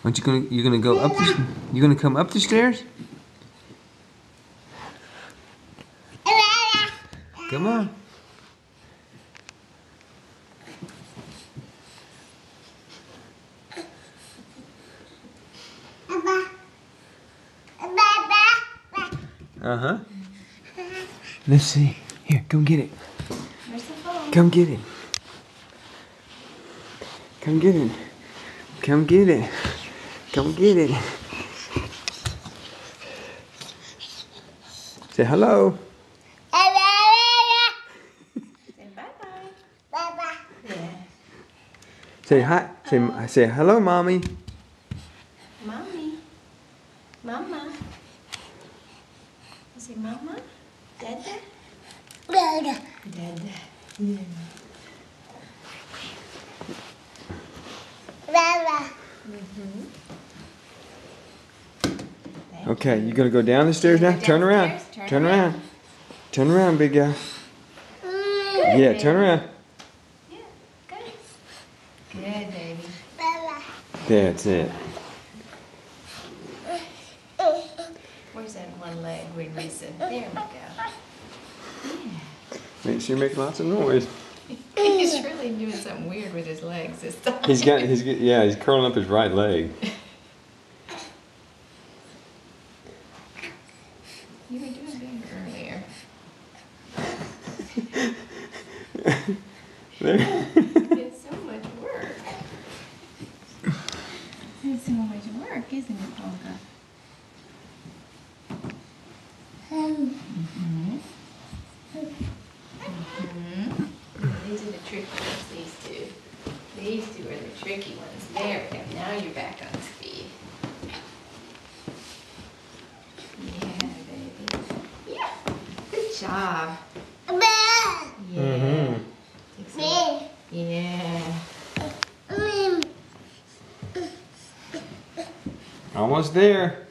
Aren't you gonna? You're gonna go up the. You gonna come up the stairs? Come on. Uh-huh. Let's see. Here, come get it. Where's the phone? Come get it. Come get it. Come get it. Come get it. Say hello. Say bye-bye. Bye-bye. Yeah. Say hi. Say hello, mommy. Mommy. Mama. Say mama. Dada. Dada. Dada. Yeah. Mm-hmm. Okay, you gonna go down the stairs now? Turn around. Downstairs? Turn around. Turn around, big guy. Yeah, turn around. Yeah, good. Good, baby. That's it. Where's that one leg when we said, there we go. Yeah. Make sure you make lots of noise. He's really doing something weird with his legs this time. He's curling up his right leg. You were doing better earlier. It's so much work. It's so much work, isn't it, Olga? Mm-hmm. These are the tricky ones, these two. These two are the tricky ones. There we go. Now you're back on speed. Yeah, baby. Yeah. Good job. Yeah. Take some- Yeah. Almost there.